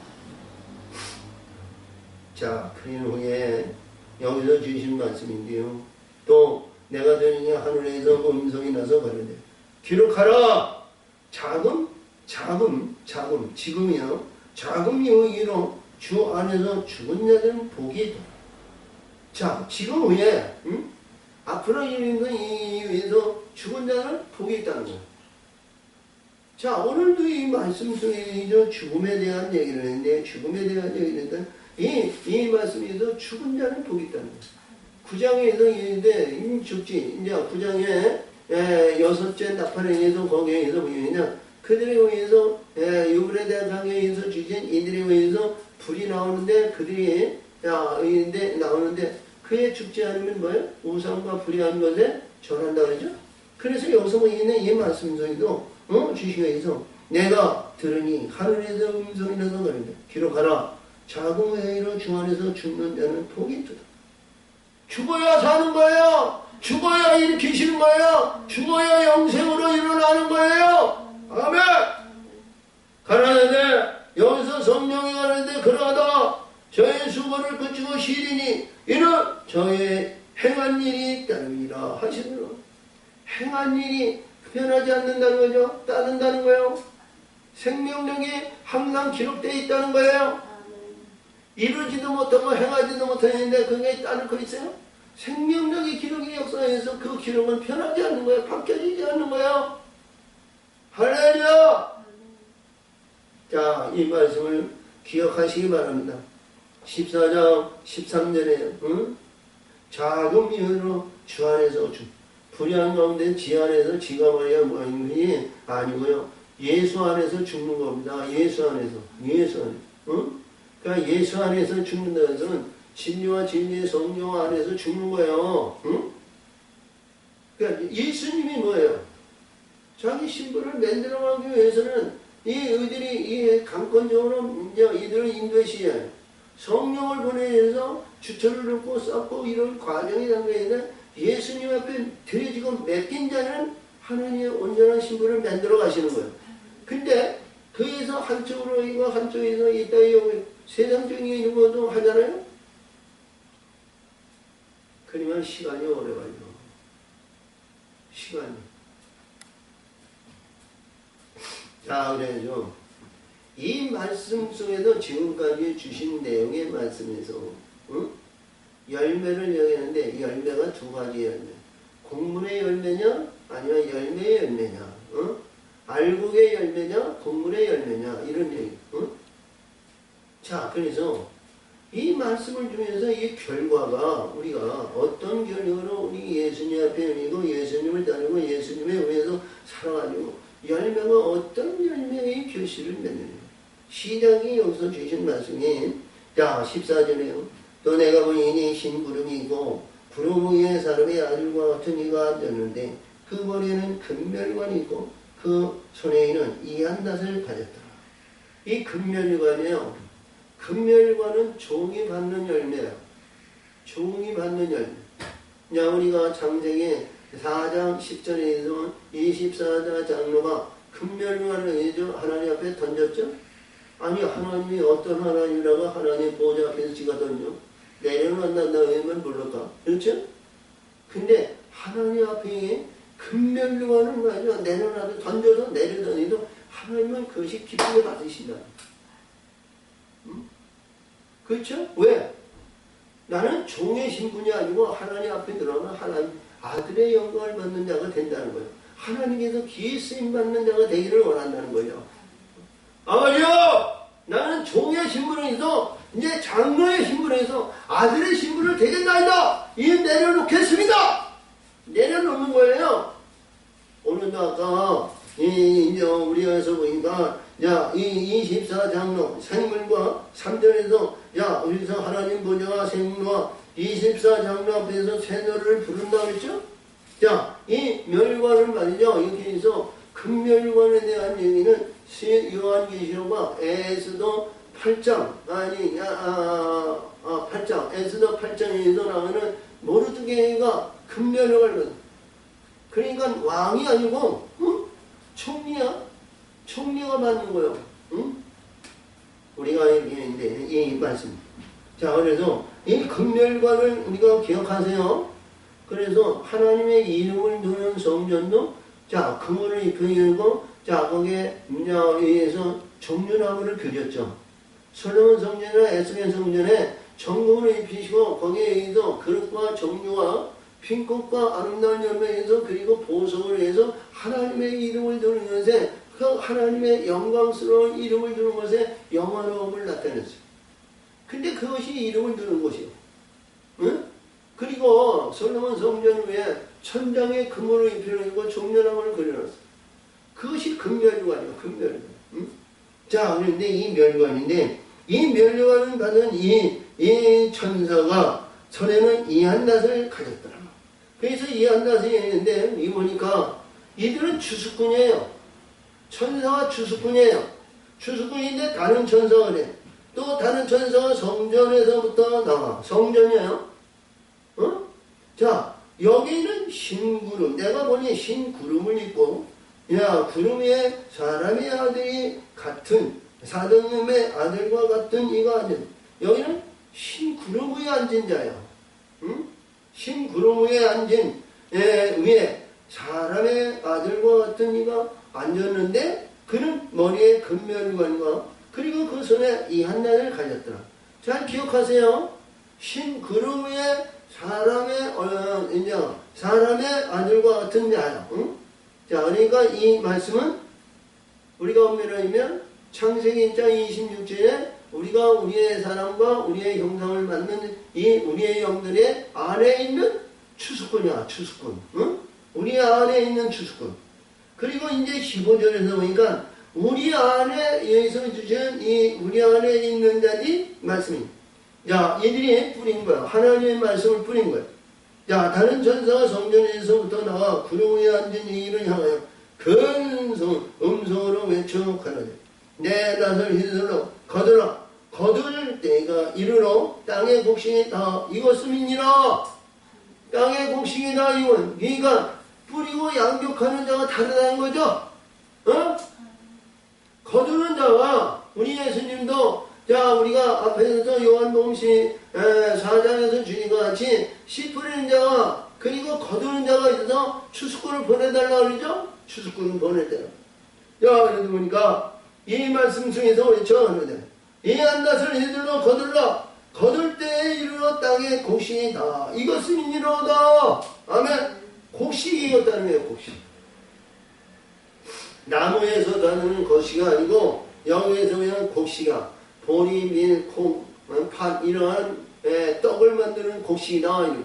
자, 그런 후에 여기서 주신 말씀인데요. 또 내가 저녁에 하늘에서 음성이 나서 가는데 기록하라. 지금이요. 자금 이후로 주 안에서 죽은 자들은 복이 있다. 자, 지금 후에 앞으로 일어나는 이후에서 죽은 자는 복이 있다는 거예요. 자, 오늘도 이 말씀 속에 죽음에 대한 얘기를 했는데, 죽음에 대한 얘기를 했는데, 이 말씀에서 죽은 자는 복이 있다는 거예요. 9장에서 있는데, 죽지. 이제 9장에 여섯째 나팔에서 거기에서 보이냐, 그들에 의해서 유브라데 강에 의해서 주신 이들에 의해서 불이 나오는데, 그들이 나오는데, 그에 죽지 않으면 뭐예요? 우상과 불의한 것에 절한다 그러죠? 그래서 여기서 보이는 이 말씀 속에도 주시기 위해서 내가 들으니 하늘에서 음성이 나서 말한다. 기록하라. 자궁 회의로 주 안에서 죽는 자는 복이 있도다. 죽어야 사는 거예요. 죽어야 일으키시는 거예요. 죽어야 영생으로 일어나는 거예요. 아멘. 가라사대 여기서 성령이 가는데 그러하다. 저의 수고를 그치고 시리니 이는 저의 행한 일이 따름이라 하시더라. 행한 일이 변하지 않는다는 거죠. 따른다는 거예요. 생명력이 항상 기록되어 있다는 거예요. 이루지도 못하고 행하지도 못하는데 그게 따를 거 있어요? 생명력의 기록이 역사에서 그 기록은 변하지 않는 거예요. 바뀌어지지 않는 거예요. 할렐루야! 자, 이 말씀을 기억하시기 바랍니다. 14장 13절에 응? 자금 이유로 주 안에서 불의한 가운데 지 안에서 지가 말이야 뭐니 아니고요. 예수 안에서 죽는 겁니다. 예수 안에서. 응? 그러니까 예수 안에서 죽는다는 것은 진리와 진리의 성령 안에서 죽는 거예요. 응? 그러니까 예수님이 뭐예요? 자기 신부를 만들어가기 위해서는 이들이 이 강권적으로 이들을 인도시해요. 성령을 보내서 주처를 넣고 쌓고 이런 과정이 담겨있는데 예수님 앞에 드려지고 맡긴 자는 하나님의 온전한 신부를 만들어 가시는 거예요. 근데 그에서 한쪽으로 이거 한쪽에서 이따 세상적인 것도 하잖아요. 그러면 시간이 오래 걸려. 시간이. 자, 그래서 이 말씀 속에도 지금까지 주신 내용의 말씀에서 응? 열매를 얘기하는데 열매가 두 가지 열매. 공문의 열매냐 아니면 열매의 열매냐. 응? 알곡의 열매냐 공문의 열매냐 이런 얘기. 응? 자, 그래서 이 말씀을 중에서 이 결과가 우리가 어떤 결과로 우리 예수님 앞에 있고 예수님을 따르고 예수님에 의해서 살아가지고 열매가 어떤 열매의 결실을 맺느냐. 시작이 여기서 주신 말씀이 자 14절에요. 또 내가 보니 흰 구름이 있고 구름 위에 사람의 아들과 같은 이가 앉았는데 그 머리에는 금멸관이 있고 그 손에 있는 이한낫을 가졌더라. 이 금멸관이에요. 금멸관은 종이 받는 열매야. 종이 받는 열매. 야, 우리가 창세기 4장 10절에서 24자 장로가 금멸관을 해서 하나님 앞에 던졌죠? 아니, 하나님이 어떤 하나님이라고 하나님 보좌 앞에서 지가 던져? 내려놓는다 하면 모를까? 그렇죠? 근데 하나님 앞에 금멸관을 가지고 내려놔도 던져서 내려다니도 하나님은 그것이 기쁘게 받으신다. 응? 그렇죠? 왜? 나는 종의 신분이 아니고 하나님 앞에 들어가면 하나님 아들의 영광을 받는 자가 된다는 거예요. 하나님께서 기회 쓰임 받는 자가 되기를 원한다는 거예요. 아버지요! 나는 종의 신분에서 이제 장로의 신분에서 아들의 신분을 되겠나이다! 이 내려놓겠습니다! 내려놓는 거예요. 오늘도 아까 이제 우리에서 보니까 야, 이 24장로 생물과 3절에서 야, 우리서 하나님 보좌와 생물과 24장로 앞에서 새노래를 부른다 그랬죠? 자, 이 멸관을 말이죠. 이렇게 해서 금멸관에 대한 얘기는 요한계시록과 에스더 8장, 8장, 에스더 8장에서 나오는 모르드게가 금멸관을 그러니까 왕이 아니고 응? 총리야. 총리가 받는 거예요. 응? 우리가 이렇게 했는데 이 말씀. 자, 그래서 이 금멸관을 우리가 기억하세요. 그래서 하나님의 이름을 두는 성전도 자, 금을 입히고 자, 거기에 의해서 정륜나무를 그렸죠. 솔로몬 성전이나 에스겔 성전에 정금을 입히시고 거기에 의해서 그릇과 정류와 핀꽃과 아름다운 열매에서 그리고 보석을 해서 하나님의 이름을 두는 것에 그 하나님의 영광스러운 이름을 두는 것에 영화로움을 나타냈어요. 근데 그것이 이름을 두는 것이요. 응? 그리고 솔로몬 성전 위에 천장에 금으로 입혀놓고 종려나무를 그려놨어요. 그것이 금멸관이에요. 금멸관. 응? 자, 그런데 이 멸관인데 이 멸관을 받은 이 천사가 손에는 이한낫을 가졌더라. 그래서 이한낫이 있는데 이 보니까 이들은 추수꾼이에요. 천사가 추수꾼이에요. 추수꾼인데 다른 천사가 그래. 또 다른 천사가 성전에서부터 나와. 성전이에요. 어? 자, 여기는 신구름. 내가 보니 신구름을 입고, 야, 구름 위에 사람의 아들이 같은, 사등님의 아들과 같은 이가 앉은. 여기는 신구름 위에 앉은 자야. 응? 신구름 위에 앉은, 위에 사람의 아들과 같은 이가 앉았는데, 그는 머리에 금면관과 그리고 그 손에 이 한나를 가졌더라. 잘 기억하세요. 신구름 위에 사람의 아들과 같은 자야. 응? 자, 그러니까 이 말씀은 우리가 엄밀하면 창세기 1장 26절에 우리가 우리의 사람과 우리의 형상을 만든 이 우리의 영들의 안에 있는 추수꾼이야, 추수꾼. 응? 우리 안에 있는 추수꾼. 그리고 이제 15절에서 보니까 우리 안에 여기서 주신 이 우리 안에 있는 자들이 말씀이. 자, 이들이 뿌린 거야. 하나님의 말씀을 뿌린 거야. 자, 다른 천사가 성전에서부터 나와 구름 위에 앉은 이를 향하여 큰 음성으로 외쳐 가라되 내 낯을 휘둘러 거두라. 거둘 때가 이르러 땅의 곡식이 다 익었음이니라. 땅의 곡식이 다 익은. 그러니까 뿌리고 양육하는 자가 다르다는 거죠. 어? 거두는 자가 우리 예수님도 자 우리가 앞에서 요한복음 4장에서 주님과 같이 씨 뿌리는 자가 그리고 거두는 자가 있어서 추수꾼을 보내달라 그러죠. 추수꾼을 보냈대요. 자 그래도 보니까 이 말씀 중에서 외쳐하는데 이 한낮을 휘둘러 거둘라. 거둘 때에 이르러 땅에 곡식이 다 이것음이니로다. 아멘. 곡식이 익었다는 거예요. 곡식. 나무에서 나는 것이가 아니고 여기에서 그냥 곡식이야. 보리, 밀, 콩, 팥 이러한 떡을 만드는 곡식이다.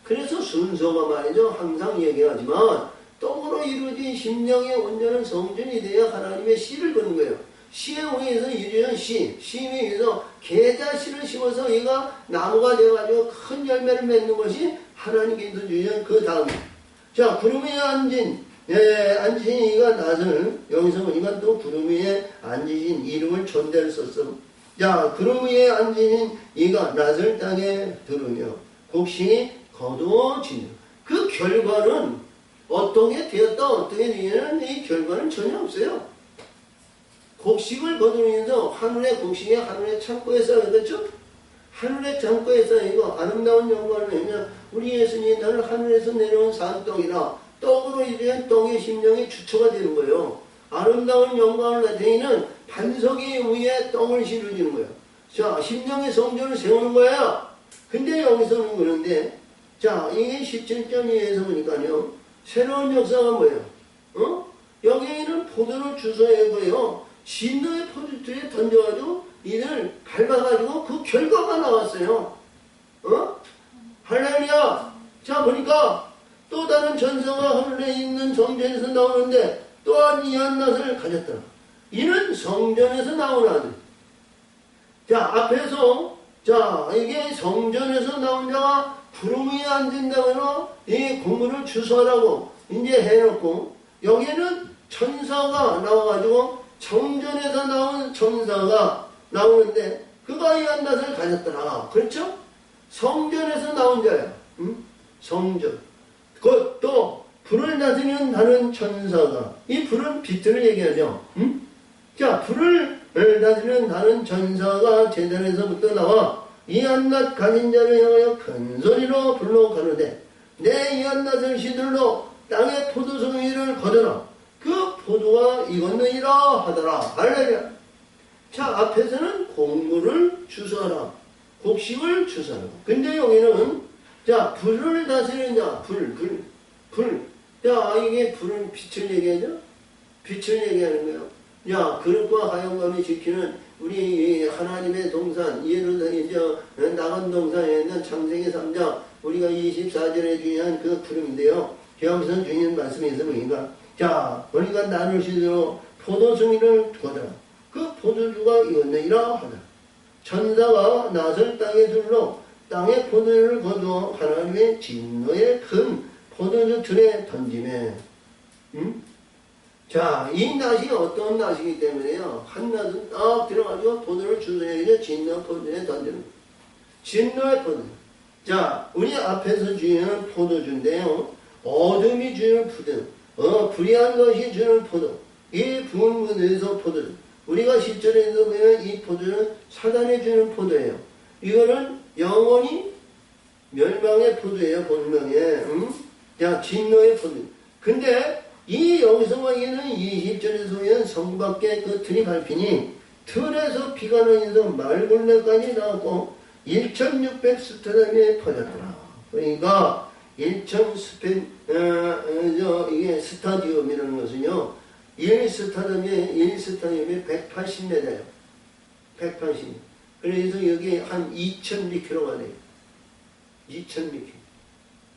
그래서 순서가 말이죠. 항상 얘기하지만 떡으로 이루어진 심령의 온전한 성전이 되어 하나님의 씨를 거는 거예요. 씨에 의해서 이루어진 씨에 의해서 계자씨를 심어서 얘가 나무가 되어가지고 큰 열매를 맺는 것이 하나님께서 주신 그 다음. 자, 구름 위에 앉으신 이가 낯을, 여기서 보니까 또 구름 위에 앉으신 이름을 존대를 썼어. 자, 구름 위에 앉으신 이가 낯을 땅에 들으며 곡식이 거두어지는 그 결과는 어떻게 되었다, 어떻게 되냐는 이 결과는 전혀 없어요. 곡식을 거두면서 하늘의 곡식이 하늘의 창고에 쌓여, 그렇죠? 하늘의 창고에 쌓이고 아름다운 영광을 내며 우리 예수님이 나는 하늘에서 내려온 산떡이라 떡으로 이루어진 떡의 심령이 주처가 되는 거예요. 아름다운 영광을 나타내는 반석이 위에 떡을 실어주는 거예요. 자, 심령의 성전을 세우는 거예요. 근데 여기서는 그런데 자, 이게 17.2에서 보니까요. 새로운 역사가 뭐예요? 여기에는 포도를 주워야 거예요. 진노의 포도주에 던져가지고 이들 밟아가지고 그 결과가 나왔어요. 할렐루야! 자, 보니까 또 다른 전사가 하늘에 있는 성전에서 나오는데 또한 이 한낮을 가졌더라. 이는 성전에서 나온 아들. 자, 앞에서 자, 이게 성전에서 나온 자가 구름 위에 앉은다면 이 공물을 주소하라고 이제 해놓고 여기는 천사가 나와가지고 성전에서 나온 천사가 나오는데 그가 이 한낮을 가졌더라. 그렇죠? 성전에서 나온 자야. 성전. 그것도 불을 다스리는 다른 천사가 이 불은 빛을 얘기하죠. 자, 불을 다스리는 다른 천사가 제단에서부터 나와 이 한낮 가진 자를 향하여 큰 소리로 불러 가로되 내 이 한낮을 시들러 땅의 포도송 위를 거두라. 그 포도가 익었느니라 하더라. 할렐루야. 자, 앞에서는 곡물을 주소하라. 곡식을 주소하라. 근데 여기는 자, 불을 다스리는 자, 불. 자, 이게 불은 빛을 얘기하죠? 빛을 얘기하는 거예요. 야, 그릇과 하영감이 지키는 우리 하나님의 동산, 예루살렘, 나간 동산에 있는 창세기 3장, 우리가 24절에 주의한 그 구름인데요. 여기서 주님 말씀에서 보니까, 자, 우리가 나누시도록 포도송이를 거두라. 그 포도주가 익었느니라 하더라. 천사가 낯을 땅에 둘러 땅에 포도주를 거두어 하나님의 진노의 큰 포도주 틀에 던지매. 자, 이 낫이 어떤 낫이기 때문에요. 한 낫은 딱 들어가지고 포도를 주워내서 진노 포도에 던지는. 진노의 포도. 자, 우리 앞에서 주는 포도주인데요. 어둠이 주는 포도, 불의한 것이 주는 포도. 이 분문에서 포도주. 우리가 10절에서 보면 이 포도는 사단이 주는 포도예요. 이거는 영원히 멸망의 포도예요, 본명에. 자, 진노의 포도. 근데 이 여기서 보이는 20절에서 보이는 성 밖에 그 틀이 밟히니 틀에서 비가 나면서 말굴레까지 나왔고 1600 스타디움에 퍼졌더라. 그러니까 1000 이게 스타디움이라는 것은요. 1스타디움에 180m예요. 180m. 그래서 여기 한 2000m가 돼요. 2000m.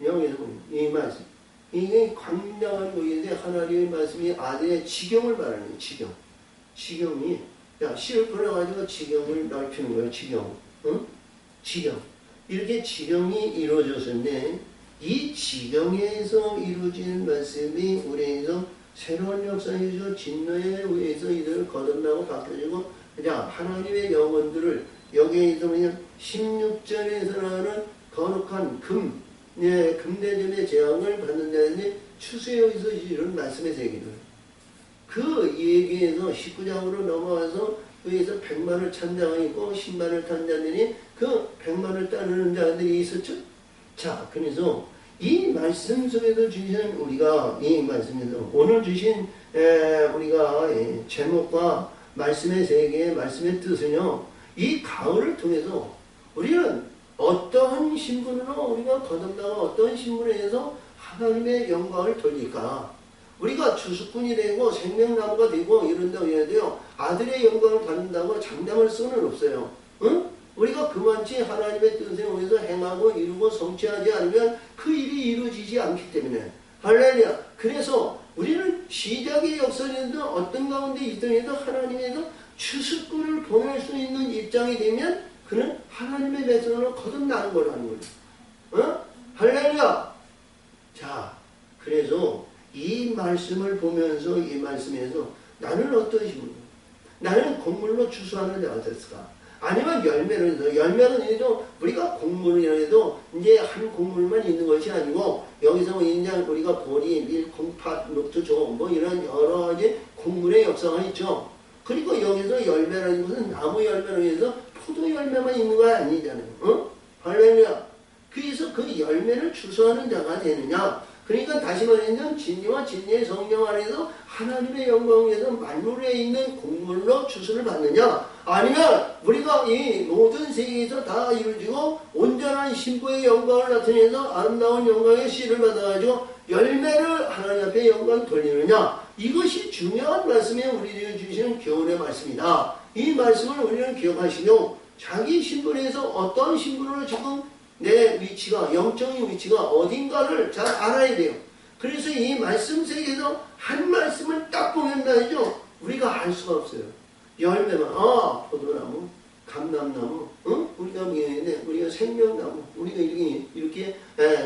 여기서 보면 이 말씀. 이게 광명한 것인데 하나님의 말씀이 아들의 지경을 말하는 지경. 지경이 자 씨를 풀어가지고 지경을 넓히는 거예요. 지경. 응? 지경. 이렇게 지경이 이루어졌는데 이 지경에서 이루어지는 말씀이 우리에서 새로운 역사에서 진노에 의해서 이들을 거듭나고 바뀌어지고 자 하나님의 영혼들을 여기에서 그냥 16절에서 나오는 거룩한 금 예, 금대전의 재앙을 받는다는데 추수여기서 이런 말씀의 세계를 그 얘기에서 19장으로 넘어와서 여기서 100만을 찬 자가 있고 10만을 탄 자들이 그 100만을 따르는 자들이 있었죠. 자, 그래서 이 말씀 속에서 주신 우리가 이 말씀에서 오늘 주신 우리가 제목과 말씀의 세계, 말씀의 뜻은요. 이 가을을 통해서 우리는 어떠한 신분으로 우리가 거듭나고 어떠한 신분에 의해서 하나님의 영광을 돌릴까? 우리가 주수꾼이 되고 생명나무가 되고 이런다고 해야 돼요. 아들의 영광을 받는다고 장담할 수는 없어요. 응? 우리가 그만치 하나님의 뜻에 의해서 행하고 이루고 성취하지 않으면 그 일이 이루어지지 않기 때문에 할렐루야. 그래서 우리는 시작의 역설에도 어떤 가운데 있더라도 하나님에서 주수꾼을 보낼 수 있는 입장이 되면 그는 하나님의 백성으로 거듭나는 거라는 거죠. 어? 할렐루야! 자, 그래서 이 말씀을 보면서 이 말씀에서 나는 어떤 식으로 나는 곡물로 추수하는 자가 됐을까? 아니면 열매를 해서 열매는 해도 우리가 곡물이라 해도 이제 한 곡물만 있는 것이 아니고 여기서 이제 우리가 보리, 밀, 콩팥, 녹두조 뭐 이런 여러 가지 곡물의 역사가 있죠. 그리고 여기서 열매라는 것은 나무 열매로 해서 포도 열매만 있는 거 아니잖아요. 어? 할렐루야. 그래서 그 열매를 추수하는 자가 되느냐. 그러니까 다시 말하면 진리와 진리의 성령 안에서 하나님의 영광 위에서 만물에 있는 곡물로 추수를 받느냐. 아니면 우리가 이 모든 세계에서 다 이루어지고 온전한 신부의 영광을 나타내서 아름다운 영광의 씨를 받아가지고 열매를 하나님 앞에 영광 돌리느냐. 이것이 중요한 말씀이 우리에게 주시는 교훈의 말씀이다. 이 말씀을 우리는 기억하시며 자기 신분에서 어떤 신분으로 지금 내 위치가 영적인 위치가 어딘가를 잘 알아야 돼요. 그래서 이 말씀 세계에서 한 말씀을 딱 보면 말이죠. 우리가 알 수가 없어요. 열매만 포도나무, 감람나무, 우리가 뭐였는데 우리가 생명나무, 우리가 이렇게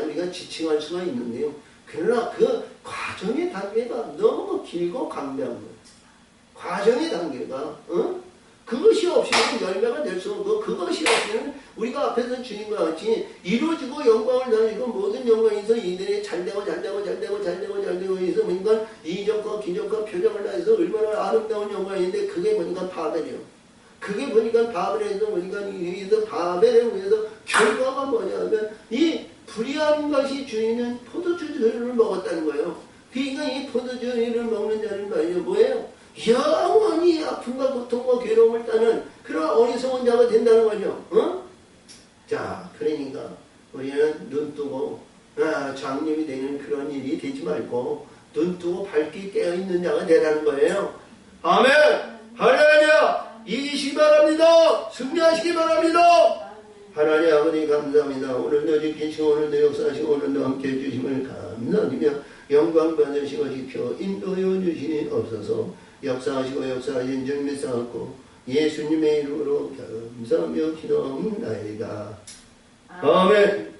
우리가 지칭할 수가 있는데요. 그러나 그 과정의 단계가 너무 길고 강대한 거예요. 과정의 단계가 그것이 없이는 열매가 될 수 없고 그것이 없이는 우리가 앞에서 주님과 같이 이루어지고 영광을 나누고 모든 영광에서 이들이 잘되고 해서 보니까 이적과 기적과 표적을 다해서 얼마나 아름다운 영광인데 그게 보니까 바벨이에요. 그게 보니까 바벨에서 보니까 여기서 바벨에 의해서 결과가 뭐냐면 이 불의한 것이 주인은 포도주를 먹었다는 거예요. 그러니까 이 포도주를 먹는 자는 말이죠. 뭐예요? 영원히 아픔과 고통과 괴로움을 따는 그런 어리석은 자가 된다는 거죠. 자, 그러니까 우리는 눈 뜨고 장님이 되는 그런 일이 되지 말고 눈 뜨고 밝게 깨어있는 자가 되라는 거예요. 아멘! 할렐루야! 이기시기 바랍니다. 승리하시기 바랍니다. 하나님 아버지 감사합니다. 오늘도 지키시고 오늘도 역사하시고 오늘도 함께해 주심을 감사드리며 영광 받으시고 지켜 인도해 주시니 없어서 역사하시고 역사하신 줄 믿사옵고 예수님의 이름으로 감사하며 기도하옵나이다. 아멘.